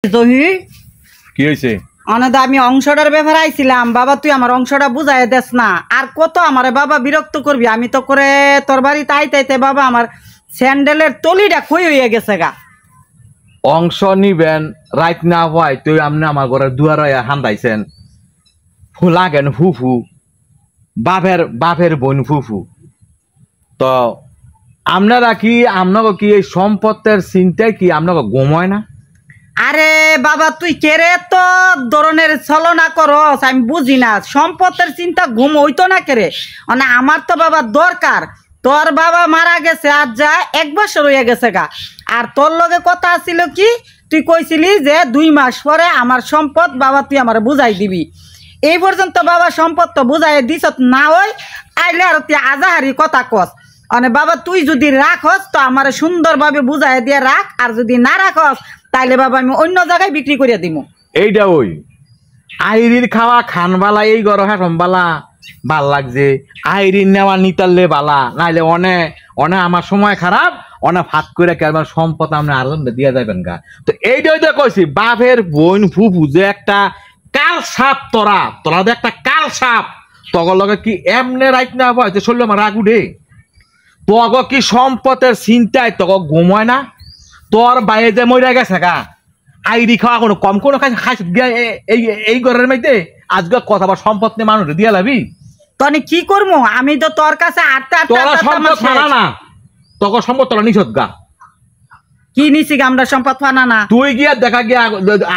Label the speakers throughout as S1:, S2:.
S1: জহি
S2: কি হয়েছে?
S1: অনেদা আমি অংশটার ব্যাপারে আইছিলাম। বাবা তুই আমার অংশটা বুঝাই দেস না। আর কত আমারে বাবা বিরক্ত করবি। আমি তো করে তোর বাড়িতে আইতে বাবা আমার স্যান্ডেলের তলিটা ক্ষয় হয়ে গেছে গা।
S2: অংশ নিবেন রাইট না হয় তুই আপনি আমার ঘরে দুয়ার হান্দাইছেন ফুলাগেন ফুফু বাপের বোন ফুফু। তো আপনারা কি আপনাকে কি এই সম্পত্তির চিন্তায় কি আপনাকে ঘুমায় না?
S1: আরে বাবা তুই কেরে তো ধরনের ছলনা করস আমি বুঝি না। সম্পদের চিন্তা ঘুম হইতো না কেরে। মানে আমার তো বাবা দরকার। তোর বাবা মারা গেছে আজ যা 1 বছর হয়ে গেছে গা। আর তোর লগে কথা আছিল কি তুই কইছিলি যে 2 মাস পরে আমার সম্পদ বাবা তুই আমার বুঝাই দিবি। এই পর্যন্ত বাবা সম্পদ তো বুঝাই দিছ না। ওই আইলে আর তুই আজাহারি কথা কস। মানে বাবা তুই যদি রাখস তো আমার সুন্দরভাবে বুঝাই দিয়ে রাখ। আর যদি না রাখস তাইলে বাবা আমি অন্য জায়গায় বিক্রি করে দিব।
S2: এইটা ওই আইরির খাওয়া খানবালা এই গর হাটমবালা ভাল লাগছে। আইরির নেওয়া নিতালে বালা নাইলে অনে আমার সময় খারাপ অনে ফাঁক করে কেমন সম্পদ আপনি আরজন দিয়ে যাবেন গা। তো এইটাই তো কইছি বাপের বোন ফুফু যে একটা কাল সাপ তোরা যে একটা কাল সাপ তখন লগে কি এমনে রাইট না হয়তো শরীর আমার রাগ উঠে। তগ কি সম্পদের চিন্তায় তগ ঘুমায় না? তোর বাইরে যে মরে গেছে গা আইরি খাওয়া কোনো কম কোনো খাইছ গিয়া এই ঘরের মধ্যে আজকে কথা বা সম্পদ নিয়ে মানুষ দিয়া লাবি।
S1: তনি কি করবো আমি তো তোর কাছে
S2: তোরা সম্পদ ফানা না তখন সম্পদ তোরা নিষদ গা।
S1: কি নিছি গা আমরা সম্পদ ফানা না?
S2: তুই গিয়া দেখা গিয়া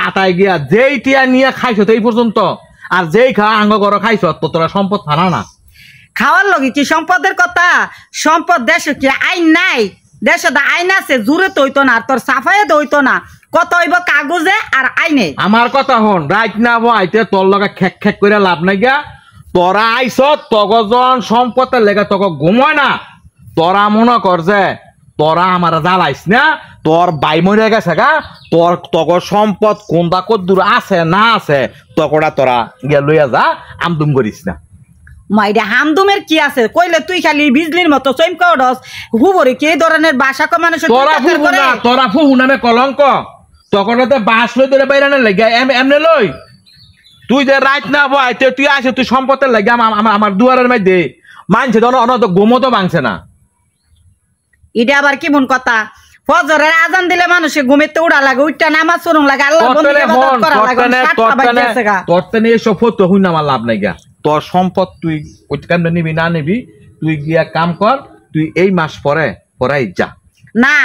S2: আতায় গিয়া যেই টিয়া নিয়ে খাইছ এই পর্যন্ত আর যেই খাওয়া আঙ্গ ঘর খাইছ তো তোরা সম্পদ ফানা না।
S1: খাওয়ার লগে কি সম্পদের কথা? সম্পদ দেশে কি আইন নাই? দেশে তো আইন আছে জুড়ে তো হইতো না তোর সাফাইয়ে তো হইতো না। কত হইব কাগজে আর আইনে।
S2: আমার কথা হন রাইট না আইতে তোর লগে খেক খেক করে লাভ নাই গিয়া। তোরা আইস তগজন সম্পদের লেগে তক ঘুমায় না। তোরা মনে কর যে তোরা আমার জ্বালাইস না। তোর বাই মরে গেছে গা তোর তগর সম্পদ কোনটা কত দূর আছে না আছে তকরা তোরা গিয়া লইয়া যা আমদুম করিস না।
S1: মাইরা হামদুমের কি আছে কইলে তুই খালি বিজলির মতো চমকা উঠস। হুবরে কি এই ধরনের ভাষা কো মানুষ
S2: তোরা ফুহু নামে কলঙ্ক তকরাতে বাস লই ধরে বাইরানে লাগে এমনে লই। তুই যে রাইট না বইতে তুই আসে তুই সম্পদের লাগে আমার দুয়ারের মধ্যে মানছে তো অনত গোমতো ভাঙছে না।
S1: এটা আবার কি মন কথা? ফজরের আজান দিলে মানুষে ঘুমেতে উড়া লাগে উঠটা নামাজ পড়ুন লাগে আল্লাহ বন্ধু ইবাদত করা লাগে।
S2: তোরতে নিয়ে এসব ফটো হই না আমার লাভ নাই গা। তোর সম্পদ তুই কেমনে নিবি না নিবি তুই গিয়া কাম কর। তুই এই মাস পরে যা
S1: না।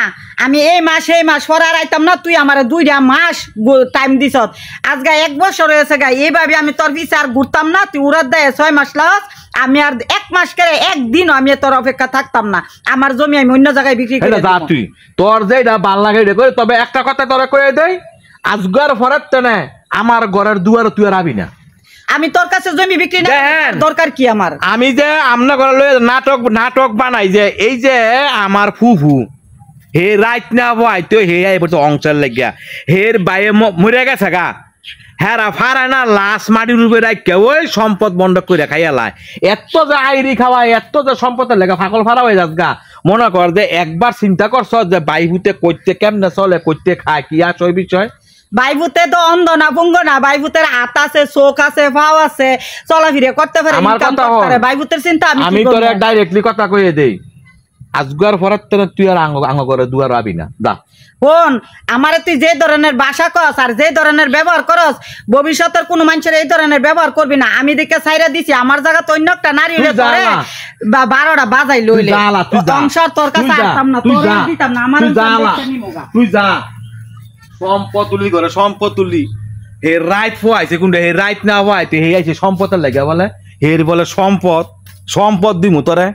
S1: আমি এই মাস পরে আর আইতাম না। তুই আমার 2টা মাস টাইম দিছ। আজকে 1 বছর হয়েছে গা। এইভাবে আমি তোর পিছে আর ঘুরতাম না। তুই উড়ার দেয় 6 মাস লাস আমি আর 1 মাস করে একদিন আমি তোর অপেক্ষা থাকতাম না। আমার জমি আমি অন্য জায়গায় বিক্রি করে
S2: যা। তুই তোর যেটা ভাল লাগে করে তবে একটা কথা তোরা কয়ে দেয় আজগার ফরাত তেনে আমার ঘরের দুয়ার তুই আর আবি না।
S1: আমি তোর কাছে জমি বিক্রি না দরকার কি আমার?
S2: আমি যে আমনা ঘরে নাটক বানাই যে এই যে আমার ফুফু হে রাইট না ভাই তো হে অংশের লাগিয়া হের বাইরে মরে গেছে গা। হেরা ফারায় না লাশ মাটির উপরে রাখে ওই সম্পদ বন্ধ করে খাইয়ালায়। এত যে আইরি খাওয়ায় এত যে সম্পদের লেগে ফাঁকল ফারা হয়ে যাস গা। মনে কর যে একবার চিন্তা করছ যে বাইভূতে করতে কেমনে চলে করতে খায় কি আছে ওই বিষয়।
S1: বাইভূতে তো অন্ধ না পুঙ্গ না। বাইভূতের হাত আছে চোখ আছে পাও আছে চলাফিরে করতে পারে।
S2: আমার কথা
S1: বাইভূতের চিন্তা
S2: আমি তোর ডাইরেক্টলি কথা কয়ে দেই আজগার ফরাত তুই আর আঙ্গ করে দুয়ার আবি না যা।
S1: ফোন আমারে তুই যে ধরনের ভাষা কস আর যে ধরনের ব্যবহার করস ভবিষ্যতের কোনো মানুষের এই ধরনের ব্যবহার করবি না। আমি দেখে সাইরা দিছি আমার জায়গা তো অন্য একটা নারী ধরে বা 12টা বাজাই লইলে সংসার তোর কাছে আসতাম না তোর দিতাম না। আমার
S2: তুই যা সম্পদ তুলি করে সম্পদ তুলি হে রাইট ফোয়াইছে কোনটা হে রাইট না হওয়াইতে হে আইছে সম্পদের লাগে বলে হের বলে সম্পদ দিমু তোরে।